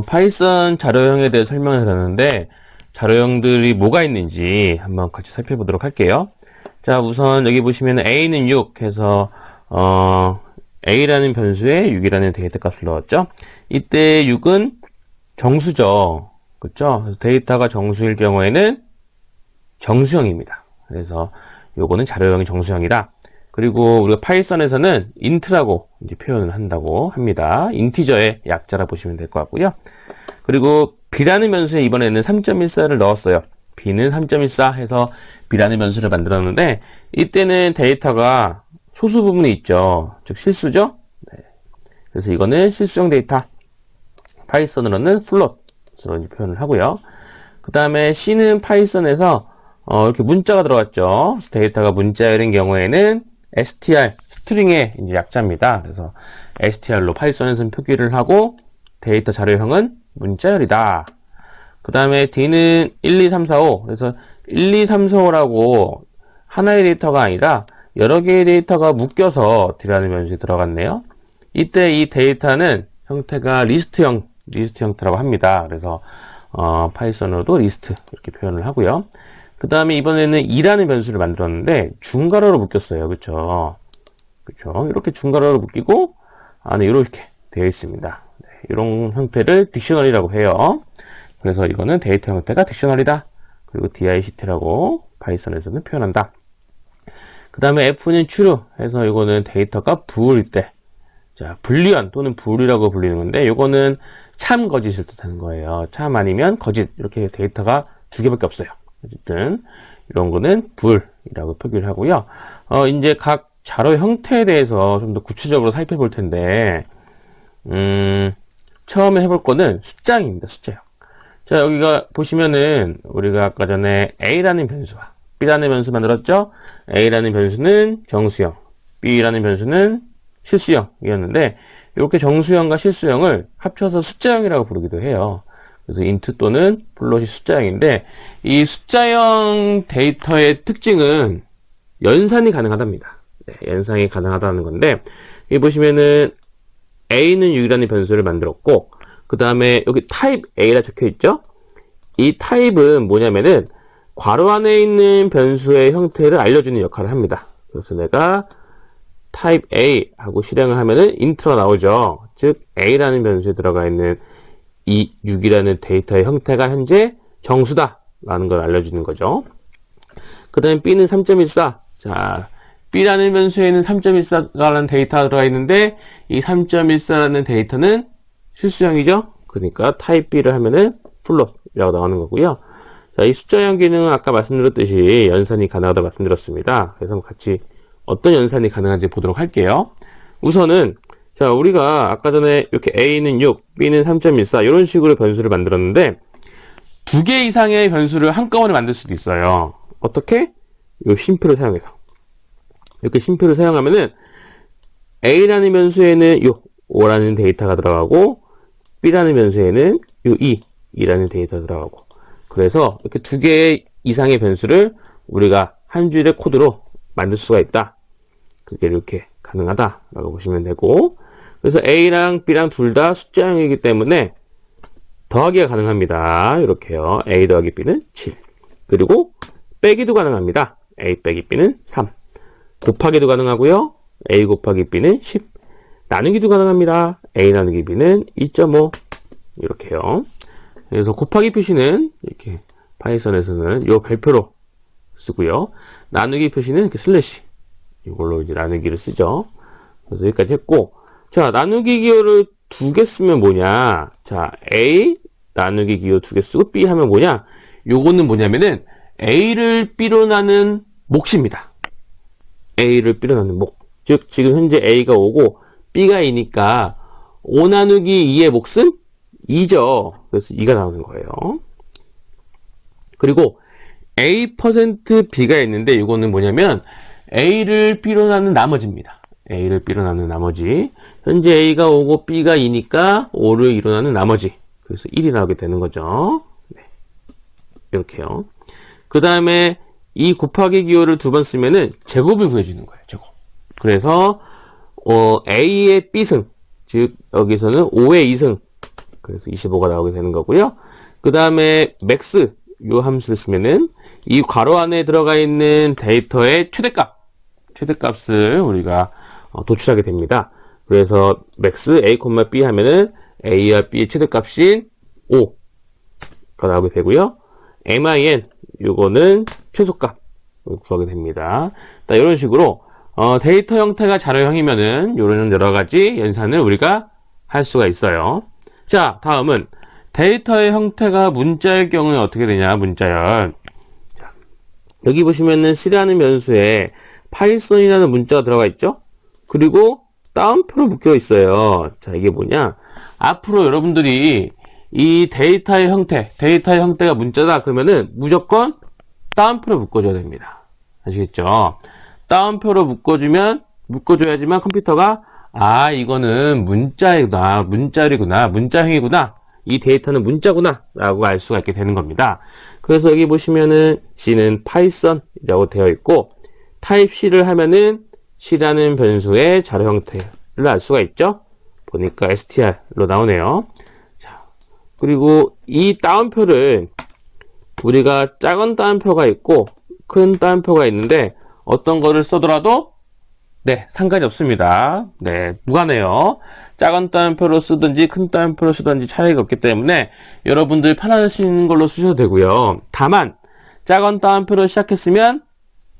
파이썬 자료형에 대해 설명을 드렸는데, 자료형들이 뭐가 있는지 한번 같이 살펴보도록 할게요. 자, 우선 여기 보시면 a는 6 해서, a라는 변수에 6이라는 데이터 값을 넣었죠. 이때 6은 정수죠. 그렇죠? 데이터가 정수일 경우에는 정수형입니다. 그래서 요거는 자료형이 정수형이다. 그리고 우리가 파이썬에서는 int라고 이제 표현을 한다고 합니다. 인티저의 약자라 보시면 될 것 같고요. 그리고 b라는 변수에 이번에는 3.14를 넣었어요. b는 3.14 해서 b라는 변수를 만들었는데, 이때는 데이터가 소수 부분이 있죠. 즉 실수죠. 네. 그래서 이거는 실수형 데이터. 파이썬으로는 float으로 표현을 하고요. 그 다음에 c는 파이썬에서 이렇게 문자가 들어갔죠. 데이터가 문자열인 경우에는 str, 스트링의 이제 약자입니다. 그래서 str로 파이썬에서는 표기를 하고, 데이터 자료형은 문자열이다. 그 다음에 d는 1, 2, 3, 4, 5. 그래서 1, 2, 3, 4, 5라고 하나의 데이터가 아니라 여러 개의 데이터가 묶여서 d라는 변수에 들어갔네요. 이때 이 데이터는 형태가 리스트 형태라고 합니다. 그래서 파이썬으로도 리스트 이렇게 표현을 하고요. 그 다음에 이번에는 2라는 변수를 만들었는데 중괄호로 묶였어요. 그쵸? 그쵸? 이렇게 중괄호로 묶이고 안에 이렇게 되어 있습니다. 네, 이런 형태를 딕셔너리라고 해요. 그래서 이거는 데이터 형태가 딕셔너리다. 그리고 DICT라고 파이썬에서는 표현한다. 그 다음에 F는 true 해서 이거는 데이터가 부울일 때, 자, 불리한 또는 부울이라고 불리는 건데, 이거는 참 거짓을 뜻하는 거예요. 참 아니면 거짓, 이렇게 데이터가 두 개밖에 없어요. 어쨌든 이런 거는 불이라고 표기를 하고요. 이제 각 자료 형태에 대해서 좀 더 구체적으로 살펴볼 텐데, 처음에 해볼 거는 숫자형입니다. 숫자형. 자, 여기가 보시면은 우리가 아까 전에 a라는 변수와 b라는 변수 만들었죠. a라는 변수는 정수형, b라는 변수는 실수형이었는데, 이렇게 정수형과 실수형을 합쳐서 숫자형이라고 부르기도 해요. 그래서 int 또는 플롯이 숫자형인데, 이 숫자형 데이터의 특징은 연산이 가능하답니다. 네, 연산이 가능하다는 건데, 여기 보시면은 a는 6이라는 변수를 만들었고, 그 다음에 여기 type a라 적혀 있죠. 이 타입은 뭐냐면은 괄호 안에 있는 변수의 형태를 알려주는 역할을 합니다. 그래서 내가 type a 하고 실행을 하면은 int가 나오죠. 즉 a라는 변수에 들어가 있는 이 6이라는 데이터의 형태가 현재 정수다 라는 걸 알려주는 거죠. 그 다음에 b는 3.14. 자, b라는 변수에는 3.14라는 데이터가 들어가 있는데, 이 3.14라는 데이터는 실수형이죠. 그러니까 type b를 하면은 float이라고 나오는 거고요. 자, 이 숫자형 기능은 아까 말씀드렸듯이 연산이 가능하다고 말씀드렸습니다. 그래서 같이 어떤 연산이 가능한지 보도록 할게요. 우선은 자, 우리가 아까 전에 이렇게 a는 6, b는 3.14 이런 식으로 변수를 만들었는데, 두 개 이상의 변수를 한꺼번에 만들 수도 있어요. 어떻게? 이 쉼표를 사용해서. 이렇게 쉼표를 사용하면은 a라는 변수에는 요 5라는 데이터가 들어가고, b라는 변수에는 요 2라는 데이터가 들어가고, 그래서 이렇게 두 개 이상의 변수를 우리가 한 줄의 코드로 만들 수가 있다. 그게 이렇게 가능하다라고 보시면 되고, 그래서 a랑 b랑 둘 다 숫자형이기 때문에 더하기가 가능합니다. 이렇게요. a 더하기 b는 7. 그리고 빼기도 가능합니다. a 빼기 b는 3. 곱하기도 가능하고요. a 곱하기 b는 10. 나누기도 가능합니다. a 나누기 b는 2.5. 이렇게요. 그래서 곱하기 표시는 이렇게 파이썬에서는 요 별표로 쓰고요. 나누기 표시는 이렇게 슬래시. 이걸로 이제 나누기를 쓰죠. 그래서 여기까지 했고, 자, 나누기 기호를 두 개 쓰면 뭐냐? 자, a 나누기 기호 두 개 쓰고 b 하면 뭐냐? 요거는 뭐냐면은 a를 b로 나눈 몫입니다. a를 b로 나눈 몫. 즉 지금 현재 a가 5고 b가 2니까 5 나누기 2의 몫은 2죠. 그래서 2가 나오는 거예요. 그리고 a%b가 있는데 이거는 뭐냐면 a를 b로 나눈 나머지입니다. a를 b로 나눈 나머지. 현재 a가 5고 b가 2니까 5를 2로 나눈 나머지. 그래서 1이 나오게 되는 거죠. 네. 이렇게요. 그 다음에 이 곱하기 기호를 두 번 쓰면은 제곱을 구해주는 거예요. 제곱. 그래서 a의 b승, 즉 여기서는 5의 2승, 그래서 25가 나오게 되는 거고요. 그 다음에 max 요 함수를 쓰면은 이 괄호 안에 들어가 있는 데이터의 최대값을 우리가 도출하게 됩니다. 그래서 max a, b 하면은 a와 b의 최대값인 5가 나오게 되고요. min 요거는 최소값 구하게 됩니다. 이런 식으로 데이터 형태가 자료형이면은 요런 여러 가지 연산을 우리가 할 수가 있어요. 자, 다음은 데이터의 형태가 문자일 경우에 어떻게 되냐, 문자열. 자, 여기 보시면은 C라는 변수에 파이썬이라는 문자가 들어가 있죠? 그리고 따옴표로 묶여 있어요. 자, 이게 뭐냐? 앞으로 여러분들이 이 데이터의 형태가 문자다 그러면은 무조건 따옴표로 묶어줘야 됩니다. 아시겠죠? 따옴표로 묶어줘야지만 컴퓨터가 이거는 문자열이구나, 문자형이구나, 이 데이터는 문자구나 라고 알 수가 있게 되는 겁니다. 그래서 여기 보시면은 C는 파이썬이라고 되어 있고 타입 C를 하면은 C라는 변수의 자료 형태를 알 수가 있죠. 보니까 str로 나오네요. 자, 그리고 이 따옴표를 우리가 작은 따옴표가 있고 큰 따옴표가 있는데 어떤 거를 써더라도 상관이 없습니다. 무관해요. 작은 따옴표로 쓰든지 큰 따옴표로 쓰든지 차이가 없기 때문에 여러분들 편하신 걸로 쓰셔도 되고요. 다만 작은 따옴표로 시작했으면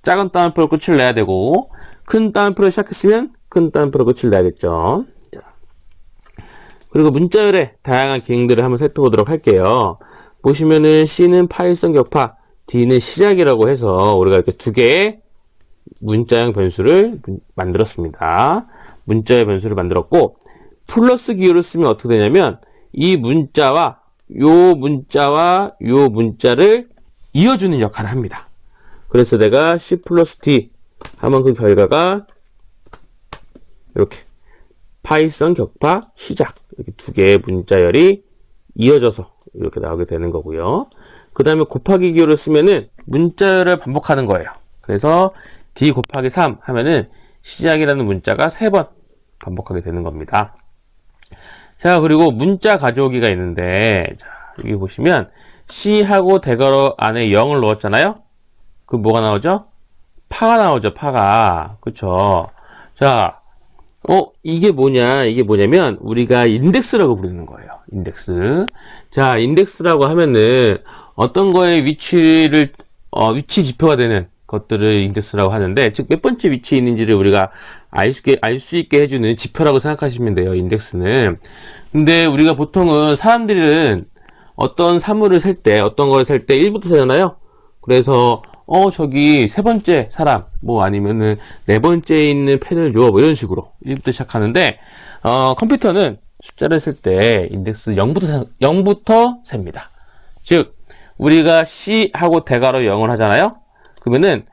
작은 따옴표로 끝을 내야 되고 큰 따옴표로 시작했으면 큰 따옴표로 끝을 내야겠죠. 자, 그리고 문자열의 다양한 기능들을 한번 살펴보도록 할게요. 보시면은 C는 파이썬 격파, D는 시작이라고 해서 우리가 이렇게 두 개의 문자형 변수를 만들었습니다. 문자의 변수를 만들었고 플러스 기호를 쓰면 어떻게 되냐면 이 문자와 요 문자를 이어주는 역할을 합니다. 그래서 내가 C 플러스 D 하면 그 결과가 이렇게 파이썬 격파 시작 이렇게 두 개의 문자열이 이어져서 이렇게 나오게 되는 거고요. 그 다음에 곱하기 기호를 쓰면은 문자열을 반복하는 거예요. 그래서 D 곱하기 3 하면은 시작이라는 문자가 3번 반복하게 되는 겁니다. 자, 그리고 문자 가져오기가 있는데, 자, 여기 보시면 C하고 대괄호 안에 0을 넣었잖아요? 그 뭐가 나오죠? 파가 나오죠, 파가. 그쵸? 자, 이게 뭐냐면, 우리가 인덱스라고 부르는 거예요. 인덱스. 자, 인덱스라고 하면은, 어떤 거에 위치 지표가 되는 것들을 인덱스라고 하는데, 즉, 몇 번째 위치에 있는지를 우리가 알 수 있게 해주는 지표라고 생각하시면 돼요, 인덱스는. 근데 우리가 보통은 사람들은 어떤 사물을 살 때, 어떤 걸 살 때 1부터 세잖아요? 그래서, 저기 세 번째 사람, 뭐 아니면은 네 번째에 있는 펜을 줘, 뭐 이런 식으로 1부터 시작하는데, 컴퓨터는 숫자를 쓸 때 인덱스 0부터 셉니다. 즉, 우리가 C하고 대괄호 0을 하잖아요? 그러면은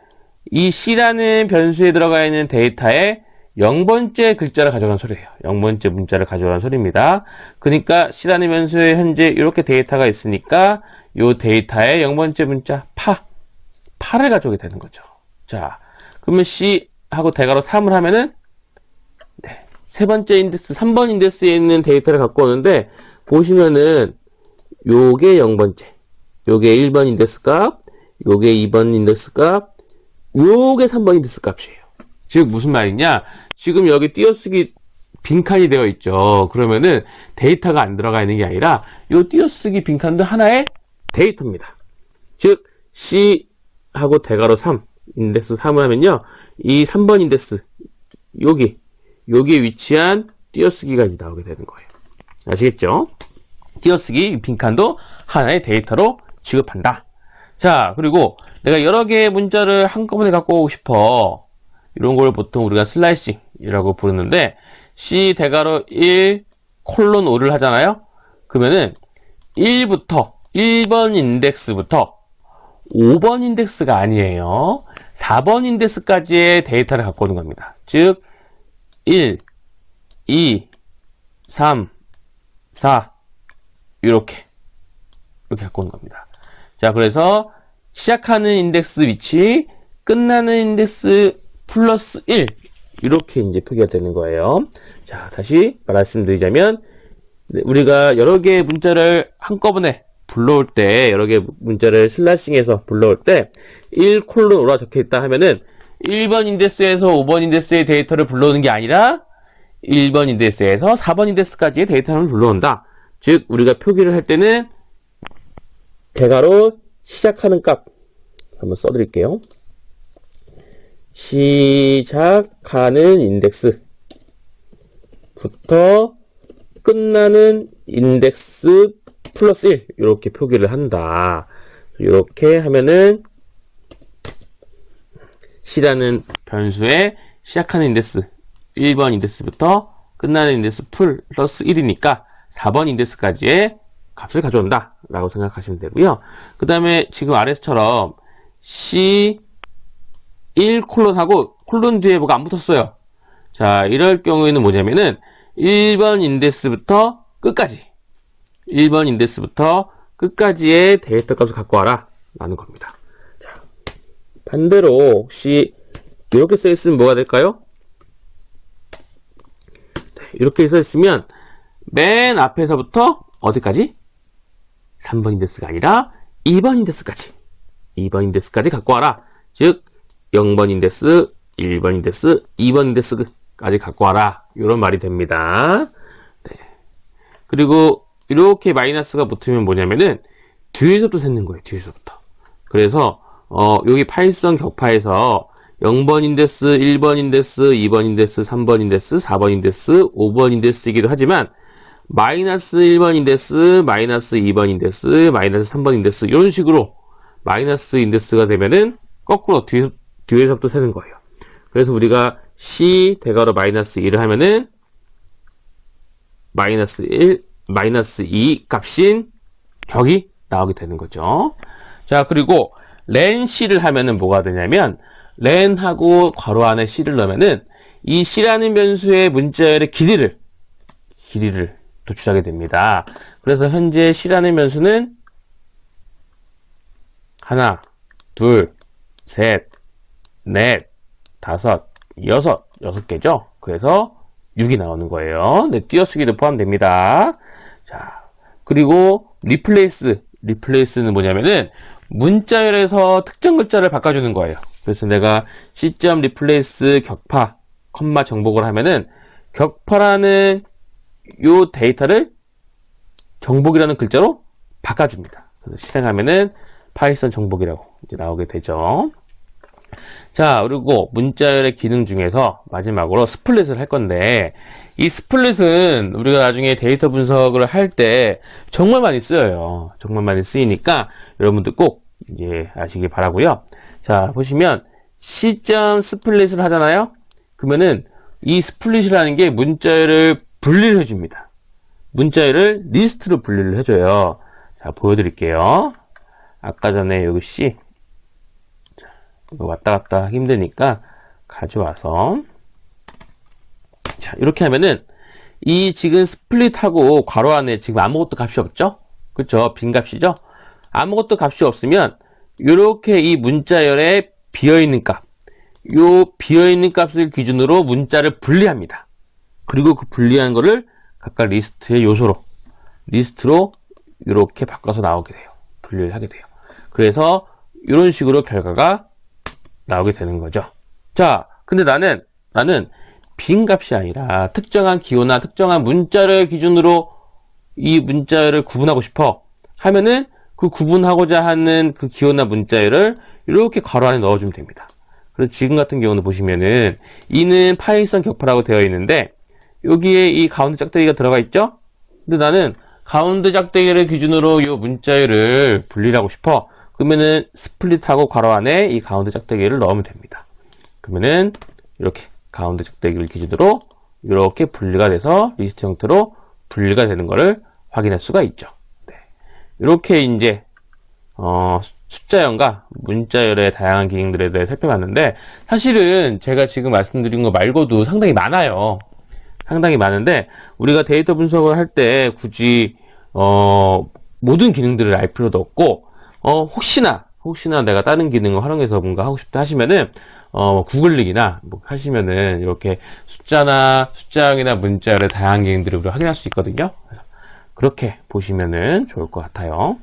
이 C라는 변수에 들어가 있는 데이터에 0번째 글자를 가져간 소리예요. 0번째 문자를 가져간 소리입니다. 그러니까 C라는 변수에 현재 이렇게 데이터가 있으니까 이 데이터에 0번째 문자 파를 가져오게 되는 거죠. 자, 그러면 C하고 대괄호 3을 하면은 세 번째 인덱스, 3번 인덱스에 있는 데이터를 갖고 오는데 보시면은 요게 0번째, 요게 1번 인덱스 값, 요게 2번 인덱스 값, 요게 3번 인덱스 값이에요. 즉 무슨 말이냐? 지금 여기 띄어쓰기 빈칸이 되어 있죠. 그러면은 데이터가 안 들어가 있는 게 아니라 요 띄어쓰기 빈칸도 하나의 데이터입니다. 즉 C하고 대괄호 3, 인덱스 3을 하면요. 이 3번 인덱스 여기에 위치한 띄어쓰기가 이제 나오게 되는 거예요. 아시겠죠? 띄어쓰기 빈칸도 하나의 데이터로 취급한다. 자, 그리고 내가 여러 개의 문자를 한꺼번에 갖고 오고 싶어. 이런 걸 보통 우리가 슬라이싱이라고 부르는데 C 대괄호 1 콜론 5를 하잖아요. 그러면은 1번 인덱스부터 5번 인덱스가 아니에요. 4번 인덱스까지의 데이터를 갖고 오는 겁니다. 즉 1, 2, 3, 4 이렇게 갖고 오는 겁니다. 자, 그래서 시작하는 인덱스 위치, 끝나는 인덱스 플러스 1 이렇게 이제 표기가 되는 거예요. 자, 다시 말씀드리자면 우리가 여러 개의 문자를 한꺼번에 불러올 때, 여러 개의 문자를 슬래싱해서 불러올 때, 1:5라 적혀 있다 하면은, 1번 인데스에서 5번 인데스의 데이터를 불러오는 게 아니라, 1번 인데스에서 4번 인데스까지의 데이터를 불러온다. 즉, 우리가 표기를 할 때는, 대괄호 시작하는 값, 한번 써드릴게요. 시작하는 인덱스부터 끝나는 인덱스 플러스 1 이렇게 표기를 한다. 이렇게 하면은 C라는 변수의 시작하는 인덱스 1번 인덱스부터 끝나는 인덱스 플러스 1이니까 4번 인덱스까지의 값을 가져온다 라고 생각하시면 되고요. 그 다음에 지금 아래처럼 C 1:하고 콜론 뒤에 뭐가 안 붙었어요. 자, 이럴 경우에는 뭐냐면은 1번 인덱스부터 끝까지 1번 인덱스부터 끝까지의 데이터 값을 갖고 와라 라는 겁니다. 자, 반대로 혹시 이렇게 써 있으면 뭐가 될까요? 네, 이렇게 써 있으면 맨 앞에서부터 어디까지? 3번 인덱스가 아니라 2번 인덱스까지 2번 인덱스까지 갖고 와라. 즉 0번 인덱스, 1번 인덱스, 2번 인덱스까지 갖고 와라. 이런 말이 됩니다. 네. 그리고 이렇게 마이너스가 붙으면 뭐냐면은 뒤에서부터 셈는 거예요. 뒤에서부터. 그래서 여기 파이썬 격파에서 0번 인덱스, 1번 인덱스, 2번 인덱스, 3번 인덱스, 4번 인덱스, 5번 인덱스이기도 하지만 마이너스 1번 인덱스, 마이너스 2번 인덱스, 마이너스 3번 인덱스 이런 식으로 마이너스 인덱스가 되면은 거꾸로 뒤에서부터 세는 거예요. 그래서 우리가 C 대괄호 마이너스 1을 하면은 마이너스 1, 마이너스 2 값인 격이 나오게 되는 거죠. 자, 그리고 len C를 하면은 뭐가 되냐면 len하고 괄호 안에 C를 넣으면은 이 C라는 변수의 문자열의 길이를 도출하게 됩니다. 그래서 현재 C라는 변수는 하나, 둘, 셋, 넷, 다섯, 여섯 개죠. 그래서 6이 나오는 거예요. 네, 띄어쓰기도 포함됩니다. 자, 그리고 리플레이스는 뭐냐면은 문자열에서 특정 글자를 바꿔주는 거예요. 그래서 내가 C.replace 격파, 컴마 정복을 하면은 격파라는 요 데이터를 정복이라는 글자로 바꿔줍니다. 그래서 실행하면은 파이썬 정복이라고 이제 나오게 되죠. 자, 그리고 문자열의 기능 중에서 마지막으로 스플릿을 할 건데, 이 스플릿은 우리가 나중에 데이터 분석을 할 때 정말 많이 쓰여요. 정말 많이 쓰이니까 여러분들 꼭 이제 아시길 바라고요. 자, 보시면 C.스플릿을 하잖아요. 그러면은 이 스플릿이라는 게 문자열을 분리를 해줍니다. 문자열을 리스트로 분리를 해줘요. 자, 보여드릴게요. 아까 전에 여기 C 이거 왔다 갔다 하기 힘드니까 가져와서 자, 이렇게 하면은 이 지금 스플릿하고 괄호 안에 지금 아무것도 값이 없죠? 그쵸? 빈 값이죠? 아무것도 값이 없으면 이렇게 이 문자열에 비어있는 값, 요 비어있는 값을 기준으로 문자를 분리합니다. 그리고 그 분리한 거를 각각 리스트의 요소로 리스트로 이렇게 바꿔서 나오게 돼요. 분리를 하게 돼요. 그래서 이런 식으로 결과가 나오게 되는 거죠. 자, 근데 나는 빈 값이 아니라 특정한 기호나 특정한 문자를 기준으로 이 문자열을 구분하고 싶어 하면은 그 구분하고자 하는 그 기호나 문자열을 이렇게 괄호 안에 넣어주면 됩니다. 그래서 지금 같은 경우는 보시면은 이는 파이썬 격파라고 되어 있는데 여기에 이 가운데 짝대기가 들어가 있죠? 근데 나는 가운데 짝대기를 기준으로 이 문자열을 분리하고 싶어. 그러면은 스플릿하고 괄호 안에 이 가운데 짝대기를 넣으면 됩니다. 그러면은 이렇게 가운데 짝대기를 기준으로 이렇게 분리가 돼서 리스트 형태로 분리가 되는 것을 확인할 수가 있죠. 네. 이렇게 이제 숫자열과 문자열의 다양한 기능들에 대해 살펴봤는데 사실은 제가 지금 말씀드린 거 말고도 상당히 많아요. 상당히 많은데 우리가 데이터 분석을 할 때 굳이 모든 기능들을 알 필요도 없고 혹시나 내가 다른 기능을 활용해서 뭔가 하고 싶다 하시면은 구글링이나 뭐 하시면은 이렇게 숫자나 숫자형이나 문자열의 다양한 기능들을 우리가 확인할 수 있거든요. 그렇게 보시면은 좋을 것 같아요.